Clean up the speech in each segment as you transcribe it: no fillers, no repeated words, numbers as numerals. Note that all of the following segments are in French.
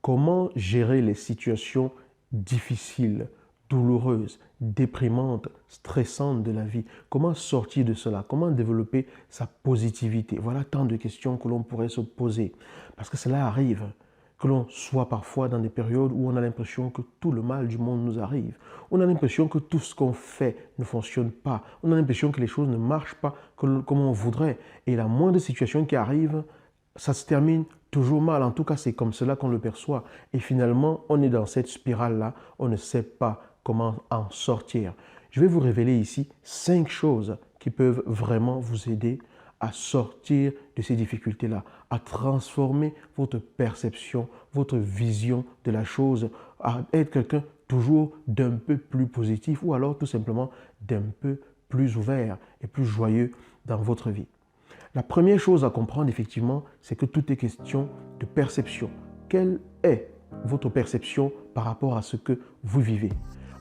comment gérer les situations difficiles, douloureuses, déprimantes, stressantes de la vie. Comment sortir de cela? Comment développer sa positivité? Voilà tant de questions que l'on pourrait se poser. Parce que cela arrive, que l'on soit parfois dans des périodes où on a l'impression que tout le mal du monde nous arrive. On a l'impression que tout ce qu'on fait ne fonctionne pas. On a l'impression que les choses ne marchent pas comme on voudrait. Et la moindre situation qui arrive, ça se termine toujours mal. En tout cas, c'est comme cela qu'on le perçoit. Et finalement, on est dans cette spirale-là. On ne sait pas comment en sortir. Je vais vous révéler ici 5 choses qui peuvent vraiment vous aider à sortir de ces difficultés-là, à transformer votre perception, votre vision de la chose, à être quelqu'un toujours d'un peu plus positif ou alors tout simplement d'un peu plus ouvert et plus joyeux dans votre vie. La première chose à comprendre effectivement, c'est que tout est question de perception. Quelle est votre perception par rapport à ce que vous vivez?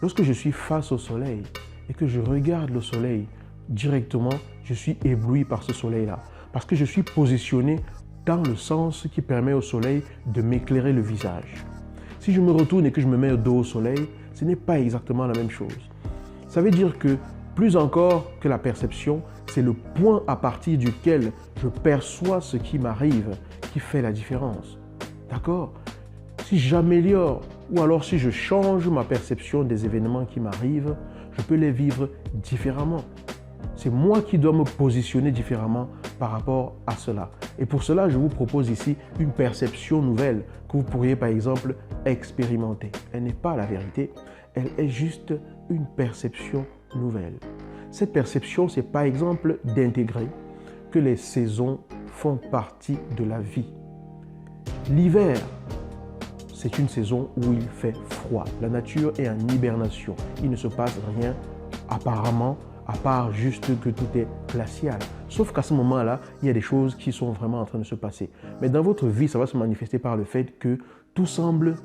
Lorsque je suis face au soleil et que je regarde le soleil directement, je suis ébloui par ce soleil-là. Parce que je suis positionné dans le sens qui permet au soleil de m'éclairer le visage. Si je me retourne et que je me mets au dos au soleil, ce n'est pas exactement la même chose. Ça veut dire que plus encore que la perception, c'est le point à partir duquel je perçois ce qui m'arrive qui fait la différence. D'accord? Si j'améliore ou alors si je change ma perception des événements qui m'arrivent, je peux les vivre différemment. C'est moi qui dois me positionner différemment par rapport à cela. Et pour cela, je vous propose ici une perception nouvelle que vous pourriez par exemple expérimenter. Elle n'est pas la vérité, elle est juste une perception nouvelle. Cette perception, c'est par exemple d'intégrer que les saisons font partie de la vie. L'hiver, c'est une saison où il fait froid. La nature est en hibernation. Il ne se passe rien apparemment, à part juste que tout est glacial. Sauf qu'à ce moment-là, il y a des choses qui sont vraiment en train de se passer. Mais dans votre vie, ça va se manifester par le fait que tout semble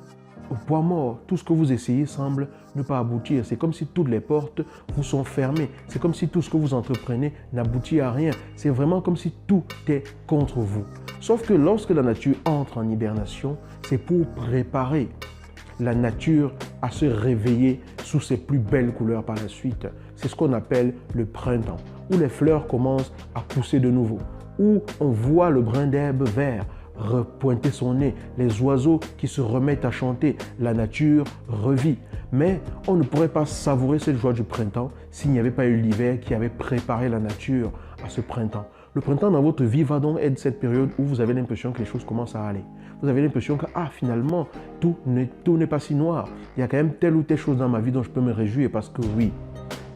au point mort. Tout ce que vous essayez semble ne pas aboutir. C'est comme si toutes les portes vous sont fermées. C'est comme si tout ce que vous entreprenez n'aboutit à rien. C'est vraiment comme si tout est contre vous. Sauf que lorsque la nature entre en hibernation, c'est pour préparer la nature à se réveiller sous ses plus belles couleurs par la suite. C'est ce qu'on appelle le printemps, où les fleurs commencent à pousser de nouveau, où on voit le brin d'herbe vert repointer son nez, les oiseaux qui se remettent à chanter, la nature revit. Mais on ne pourrait pas savourer cette joie du printemps s'il n'y avait pas eu l'hiver qui avait préparé la nature à ce printemps. Le printemps dans votre vie va donc être cette période où vous avez l'impression que les choses commencent à aller. Vous avez l'impression que finalement, tout n'est pas si noir. Il y a quand même telle ou telle chose dans ma vie dont je peux me réjouir parce que oui,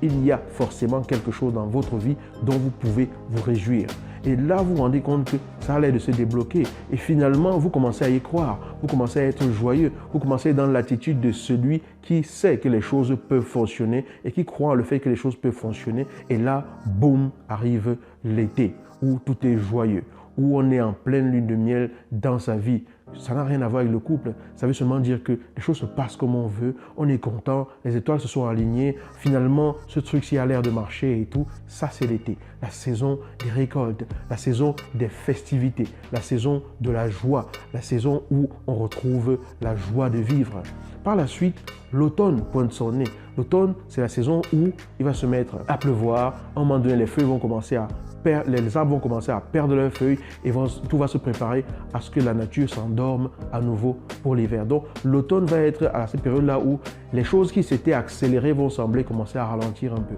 il y a forcément quelque chose dans votre vie dont vous pouvez vous réjouir. Et là, vous vous rendez compte que ça a l'air de se débloquer. Et finalement, vous commencez à y croire. Vous commencez à être joyeux. Vous commencez à être dans l'attitude de celui qui sait que les choses peuvent fonctionner et qui croit en le fait que les choses peuvent fonctionner. Et là, boum, arrive l'été où tout est joyeux, où on est en pleine lune de miel dans sa vie. Ça n'a rien à voir avec le couple. Ça veut seulement dire que les choses se passent comme on veut. On est content, les étoiles se sont alignées. Finalement, ce truc-ci a l'air de marcher et tout. Ça, c'est l'été. La saison des récoltes, la saison des festivités, la saison de la joie, la saison où on retrouve la joie de vivre. Par la suite, l'automne pointe son nez. L'automne, c'est la saison où il va se mettre à pleuvoir. À un moment donné, les arbres vont commencer à perdre leurs feuilles et tout va se préparer à ce que la nature s'endorme à nouveau pour l'hiver. Donc l'automne va être à cette période-là où les choses qui s'étaient accélérées vont sembler commencer à ralentir un peu.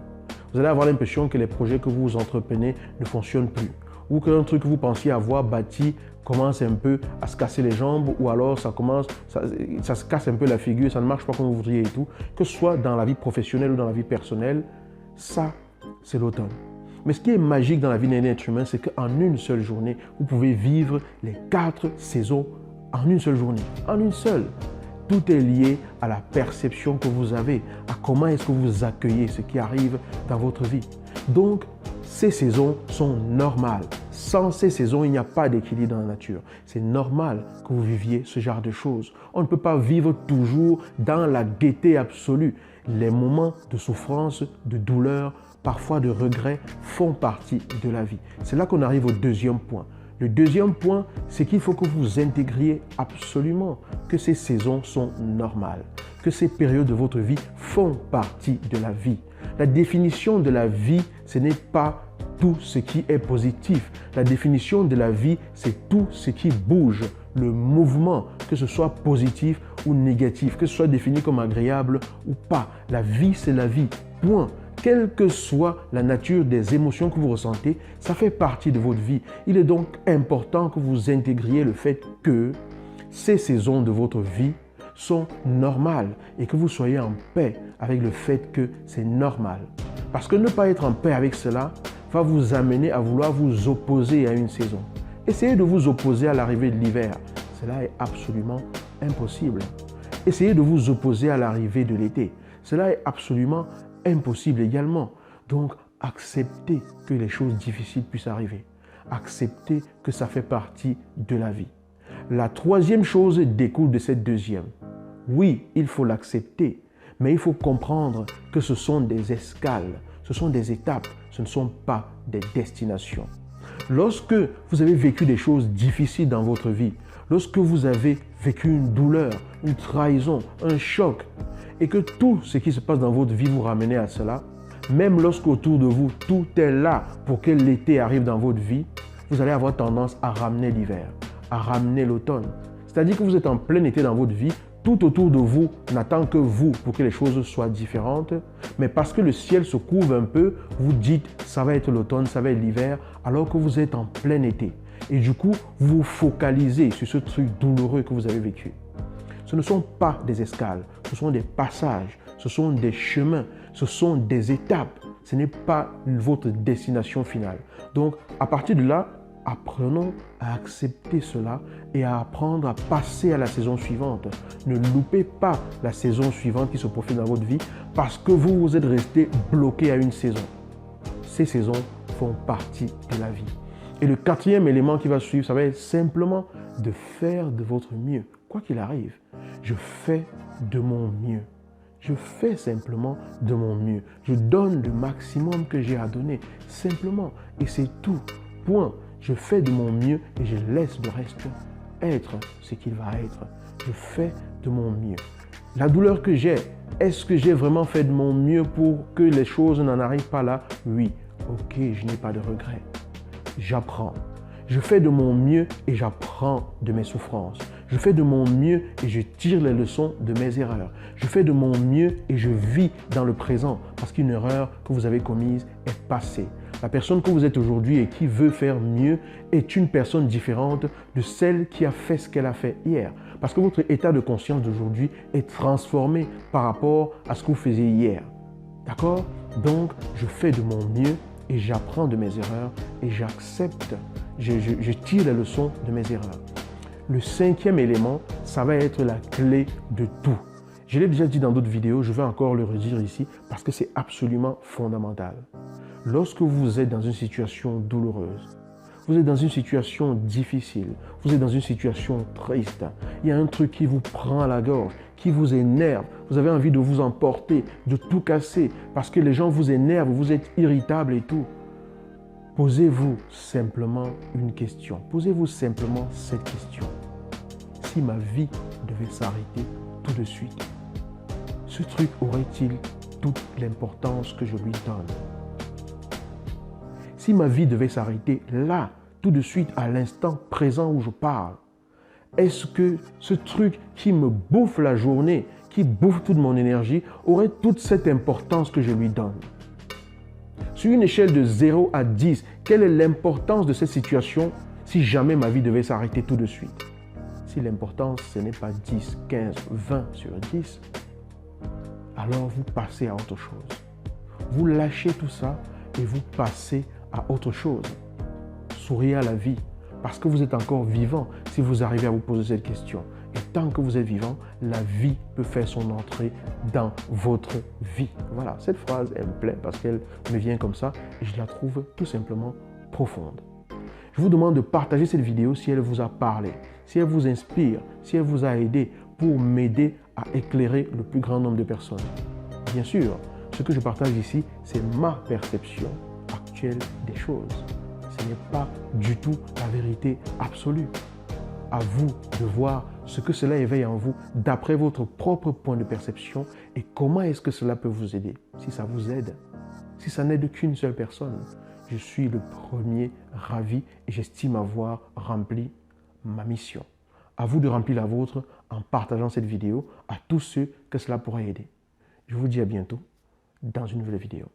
Vous allez avoir l'impression que les projets que vous entreprenez ne fonctionnent plus ou qu'un truc que vous pensiez avoir bâti commence un peu à se casser les jambes ou alors ça se casse un peu la figure, ça ne marche pas comme vous voudriez et tout. Que ce soit dans la vie professionnelle ou dans la vie personnelle, ça, c'est l'automne. Mais ce qui est magique dans la vie d'un être humain, c'est qu'en une seule journée, vous pouvez vivre les 4 saisons en une seule journée. En une seule. Tout est lié à la perception que vous avez, à comment est-ce que vous accueillez ce qui arrive dans votre vie. Donc, ces saisons sont normales. Sans ces saisons, il n'y a pas d'équilibre dans la nature. C'est normal que vous viviez ce genre de choses. On ne peut pas vivre toujours dans la gaieté absolue. Les moments de souffrance, de douleur, parfois de regret, font partie de la vie. C'est là qu'on arrive au deuxième point. Le deuxième point, c'est qu'il faut que vous intégriez absolument que ces saisons sont normales, que ces périodes de votre vie font partie de la vie. La définition de la vie, ce n'est pas tout ce qui est positif. La définition de la vie, c'est tout ce qui bouge, le mouvement, que ce soit positif ou négatif, que ce soit défini comme agréable ou pas. La vie, c'est la vie. Point. Quelle que soit la nature des émotions que vous ressentez, ça fait partie de votre vie. Il est donc important que vous intégriez le fait que ces saisons de votre vie sont normales et que vous soyez en paix avec le fait que c'est normal. Parce que ne pas être en paix avec cela va vous amener à vouloir vous opposer à une saison. Essayez de vous opposer à l'arrivée de l'hiver. Cela est absolument impossible. Essayez de vous opposer à l'arrivée de l'été. Cela est absolument impossible également. Donc, acceptez que les choses difficiles puissent arriver. Acceptez que ça fait partie de la vie. La troisième chose découle de cette deuxième. Oui, il faut l'accepter, mais il faut comprendre que ce sont des escales, ce sont des étapes, ce ne sont pas des destinations. Lorsque vous avez vécu des choses difficiles dans votre vie, lorsque vous avez vécu une douleur, une trahison, un choc, et que tout ce qui se passe dans votre vie vous ramène à cela, même lorsqu'autour de vous, tout est là pour que l'été arrive dans votre vie, vous allez avoir tendance à ramener l'hiver, à ramener l'automne. C'est-à-dire que vous êtes en plein été dans votre vie, tout autour de vous n'attend que vous pour que les choses soient différentes, mais parce que le ciel se couvre un peu, vous dites ça va être l'automne, ça va être l'hiver, alors que vous êtes en plein été. Et du coup, vous vous focalisez sur ce truc douloureux que vous avez vécu. Ce ne sont pas des escales, ce sont des passages, ce sont des chemins, ce sont des étapes. Ce n'est pas votre destination finale. Donc, à partir de là, apprenons à accepter cela et à apprendre à passer à la saison suivante. Ne loupez pas la saison suivante qui se profile dans votre vie parce que vous êtes resté bloqué à une saison. Ces saisons font partie de la vie. Et le quatrième élément qui va suivre, ça va être simplement de faire de votre mieux. Quoi qu'il arrive, je fais de mon mieux. Je fais simplement de mon mieux. Je donne le maximum que j'ai à donner. Simplement. Et c'est tout. Point. Je fais de mon mieux et je laisse le reste être ce qu'il va être. Je fais de mon mieux. La douleur que j'ai, est-ce que j'ai vraiment fait de mon mieux pour que les choses n'en arrivent pas là? Oui. Ok, je n'ai pas de regrets. J'apprends. Je fais de mon mieux et j'apprends de mes souffrances. Je fais de mon mieux et je tire les leçons de mes erreurs. Je fais de mon mieux et je vis dans le présent parce qu'une erreur que vous avez commise est passée. La personne que vous êtes aujourd'hui et qui veut faire mieux est une personne différente de celle qui a fait ce qu'elle a fait hier. Parce que votre état de conscience d'aujourd'hui est transformé par rapport à ce que vous faisiez hier. D'accord? Donc, je fais de mon mieux et j'apprends de mes erreurs et j'accepte. Je tire les leçons de mes erreurs. Le cinquième élément, ça va être la clé de tout. Je l'ai déjà dit dans d'autres vidéos, je vais encore le redire ici parce que c'est absolument fondamental. Lorsque vous êtes dans une situation douloureuse, vous êtes dans une situation difficile, vous êtes dans une situation triste, il y a un truc qui vous prend à la gorge, qui vous énerve, vous avez envie de vous emporter, de tout casser parce que les gens vous énervent, vous êtes irritable et tout. Posez-vous simplement une question. Posez-vous simplement cette question. Si ma vie devait s'arrêter tout de suite, ce truc aurait-il toute l'importance que je lui donne? Si ma vie devait s'arrêter là, tout de suite, à l'instant présent où je parle, est-ce que ce truc qui me bouffe la journée, qui bouffe toute mon énergie, aurait toute cette importance que je lui donne? Sur une échelle de 0 à 10, quelle est l'importance de cette situation si jamais ma vie devait s'arrêter tout de suite? Si l'importance, ce n'est pas 10, 15, 20 sur 10, alors vous passez à autre chose. Vous lâchez tout ça et vous passez à autre chose. Souriez à la vie parce que vous êtes encore vivant si vous arrivez à vous poser cette question. Et tant que vous êtes vivant, la vie peut faire son entrée dans votre vie. Voilà, cette phrase, elle me plaît parce qu'elle me vient comme ça et je la trouve tout simplement profonde. Je vous demande de partager cette vidéo si elle vous a parlé, si elle vous inspire, si elle vous a aidé pour m'aider à éclairer le plus grand nombre de personnes. Bien sûr, ce que je partage ici, c'est ma perception actuelle des choses. Ce n'est pas du tout la vérité absolue. À vous de voir ce que cela éveille en vous d'après votre propre point de perception et comment est-ce que cela peut vous aider. Si ça vous aide, si ça n'aide qu'une seule personne, je suis le premier ravi et j'estime avoir rempli ma mission. À vous de remplir la vôtre en partageant cette vidéo à tous ceux que cela pourra aider. Je vous dis à bientôt dans une nouvelle vidéo.